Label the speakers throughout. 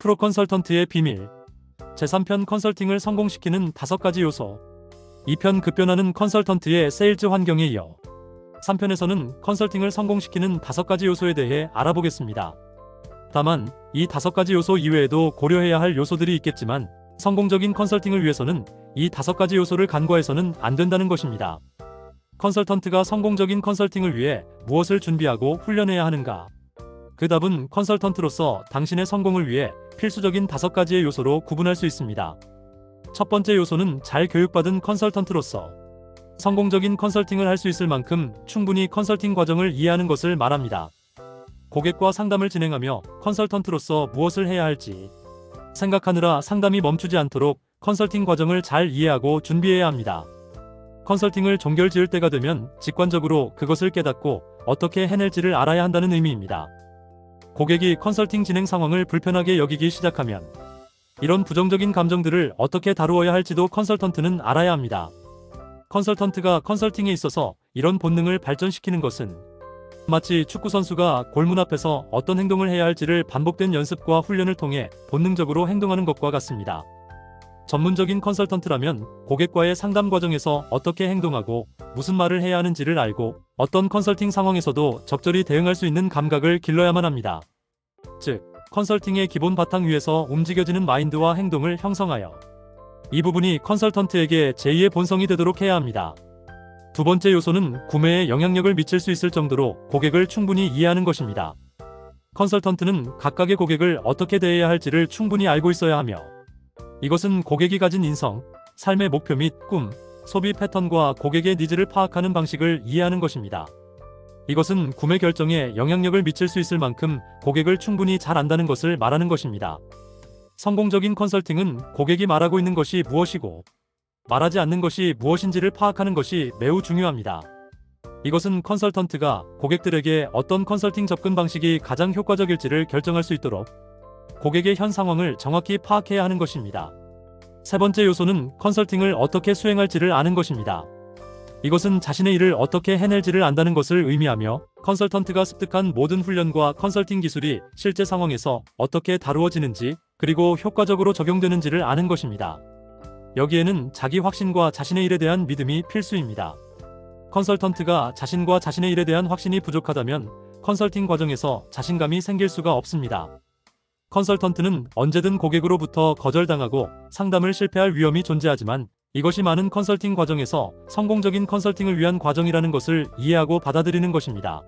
Speaker 1: 프로 컨설턴트의 비밀. 제3편 컨설팅을 성공시키는 5가지 요소. 2편 급변하는 컨설턴트의 세일즈 환경에 이어 3편에서는 컨설팅을 성공시키는 5가지 요소에 대해 알아보겠습니다. 다만 이 5가지 요소 이외에도 고려해야 할 요소들이 있겠지만 성공적인 컨설팅을 위해서는 이 5가지 요소를 간과해서는 안 된다는 것입니다. 컨설턴트가 성공적인 컨설팅을 위해 무엇을 준비하고 훈련해야 하는가? 그 답은 컨설턴트로서 당신의 성공을 위해 필수적인 5가지의 요소로 구분할 수 있습니다. 첫 번째 요소는 잘 교육받은 컨설턴트로서 성공적인 컨설팅을 할 수 있을 만큼 충분히 컨설팅 과정을 이해하는 것을 말합니다. 고객과 상담을 진행하며 컨설턴트로서 무엇을 해야 할지 생각하느라 상담이 멈추지 않도록 컨설팅 과정을 잘 이해하고 준비해야 합니다. 컨설팅을 종결지을 때가 되면 직관적으로 그것을 깨닫고 어떻게 해낼지를 알아야 한다는 의미입니다. 고객이 컨설팅 진행 상황을 불편하게 여기기 시작하면 이런 부정적인 감정들을 어떻게 다루어야 할지도 컨설턴트는 알아야 합니다. 컨설턴트가 컨설팅에 있어서 이런 본능을 발전시키는 것은 마치 축구선수가 골문 앞에서 어떤 행동을 해야 할지를 반복된 연습과 훈련을 통해 본능적으로 행동하는 것과 같습니다. 전문적인 컨설턴트라면 고객과의 상담 과정에서 어떻게 행동하고 무슨 말을 해야 하는지를 알고 어떤 컨설팅 상황에서도 적절히 대응할 수 있는 감각을 길러야만 합니다. 즉, 컨설팅의 기본 바탕 위에서 움직여지는 마인드와 행동을 형성하여 이 부분이 컨설턴트에게 제2의 본성이 되도록 해야 합니다. 두 번째 요소는 구매에 영향력을 미칠 수 있을 정도로 고객을 충분히 이해하는 것입니다. 컨설턴트는 각각의 고객을 어떻게 대해야 할지를 충분히 알고 있어야 하며 이것은 고객이 가진 인성, 삶의 목표 및 꿈, 소비 패턴과 고객의 니즈를 파악하는 방식을 이해하는 것입니다. 이것은 구매 결정에 영향력을 미칠 수 있을 만큼 고객을 충분히 잘 안다는 것을 말하는 것입니다. 성공적인 컨설팅은 고객이 말하고 있는 것이 무엇이고 말하지 않는 것이 무엇인지를 파악하는 것이 매우 중요합니다. 이것은 컨설턴트가 고객들에게 어떤 컨설팅 접근 방식이 가장 효과적일지를 결정할 수 있도록 고객의 현 상황을 정확히 파악해야 하는 것입니다. 세 번째 요소는 컨설팅을 어떻게 수행할지를 아는 것입니다. 이것은 자신의 일을 어떻게 해낼지를 안다는 것을 의미하며 컨설턴트가 습득한 모든 훈련과 컨설팅 기술이 실제 상황에서 어떻게 다루어지는지 그리고 효과적으로 적용되는지를 아는 것입니다. 여기에는 자기 확신과 자신의 일에 대한 믿음이 필수입니다. 컨설턴트가 자신과 자신의 일에 대한 확신이 부족하다면 컨설팅 과정에서 자신감이 생길 수가 없습니다. 컨설턴트는 언제든 고객으로부터 거절당하고 상담을 실패할 위험이 존재하지만 이것이 많은 컨설팅 과정에서 성공적인 컨설팅을 위한 과정이라는 것을 이해하고 받아들이는 것입니다.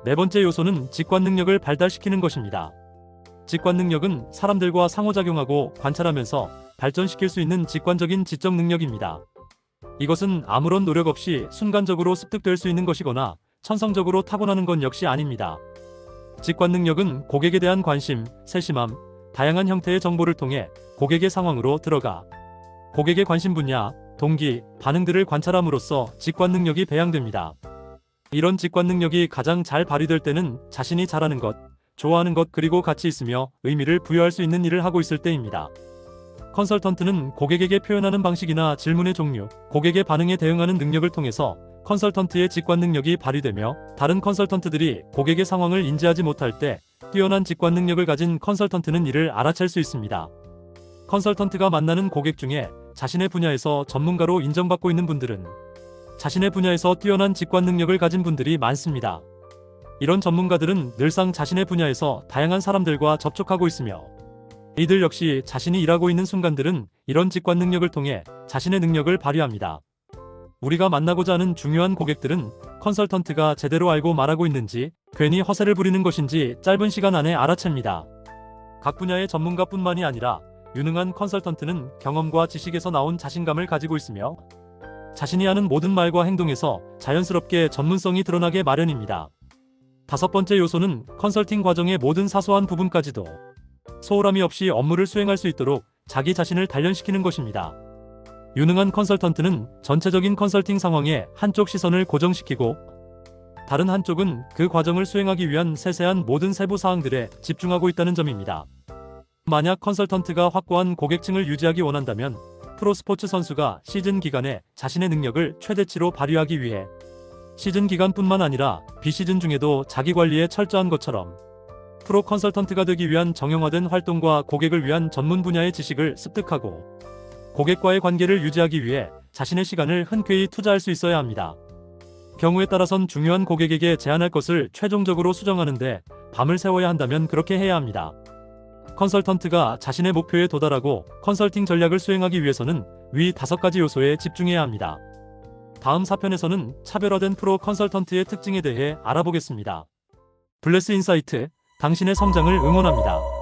Speaker 1: 네 번째 요소는 직관 능력을 발달시키는 것입니다. 직관 능력은 사람들과 상호작용하고 관찰하면서 발전시킬 수 있는 직관적인 지적 능력입니다. 이것은 아무런 노력 없이 순간적으로 습득될 수 있는 것이거나 천성적으로 타고나는 건 역시 아닙니다. 직관 능력은 고객에 대한 관심, 세심함, 다양한 형태의 정보를 통해 고객의 상황으로 들어가 고객의 관심 분야, 동기, 반응들을 관찰함으로써 직관 능력이 배양됩니다. 이런 직관 능력이 가장 잘 발휘될 때는 자신이 잘하는 것, 좋아하는 것 그리고 가치 있으며 의미를 부여할 수 있는 일을 하고 있을 때입니다. 컨설턴트는 고객에게 표현하는 방식이나 질문의 종류, 고객의 반응에 대응하는 능력을 통해서 컨설턴트의 직관 능력이 발휘되며 다른 컨설턴트들이 고객의 상황을 인지하지 못할 때 뛰어난 직관 능력을 가진 컨설턴트는 이를 알아챌 수 있습니다. 컨설턴트가 만나는 고객 중에 자신의 분야에서 전문가로 인정받고 있는 분들은 자신의 분야에서 뛰어난 직관 능력을 가진 분들이 많습니다. 이런 전문가들은 늘상 자신의 분야에서 다양한 사람들과 접촉하고 있으며 이들 역시 자신이 일하고 있는 순간들은 이런 직관 능력을 통해 자신의 능력을 발휘합니다. 우리가 만나고자 하는 중요한 고객들은 컨설턴트가 제대로 알고 말하고 있는지 괜히 허세를 부리는 것인지 짧은 시간 안에 알아챕니다. 각 분야의 전문가뿐만이 아니라 유능한 컨설턴트는 경험과 지식에서 나온 자신감을 가지고 있으며 자신이 하는 모든 말과 행동에서 자연스럽게 전문성이 드러나게 마련입니다. 다섯 번째 요소는 컨설팅 과정의 모든 사소한 부분까지도 소홀함이 없이 업무를 수행할 수 있도록 자기 자신을 단련시키는 것입니다. 유능한 컨설턴트는 전체적인 컨설팅 상황에 한쪽 시선을 고정시키고 다른 한쪽은 그 과정을 수행하기 위한 세세한 모든 세부 사항들에 집중하고 있다는 점입니다. 만약 컨설턴트가 확고한 고객층을 유지하기 원한다면 프로스포츠 선수가 시즌 기간에 자신의 능력을 최대치로 발휘하기 위해 시즌 기간뿐만 아니라 비시즌 중에도 자기 관리에 철저한 것처럼 프로 컨설턴트가 되기 위한 정형화된 활동과 고객을 위한 전문 분야의 지식을 습득하고 고객과의 관계를 유지하기 위해 자신의 시간을 흔쾌히 투자할 수 있어야 합니다. 경우에 따라선 중요한 고객에게 제안할 것을 최종적으로 수정하는데 밤을 새워야 한다면 그렇게 해야 합니다. 컨설턴트가 자신의 목표에 도달하고 컨설팅 전략을 수행하기 위해서는 위 5가지 요소에 집중해야 합니다. 다음 4편에서는 차별화된 프로 컨설턴트의 특징에 대해 알아보겠습니다. 블레스 인사이트, 당신의 성장을 응원합니다.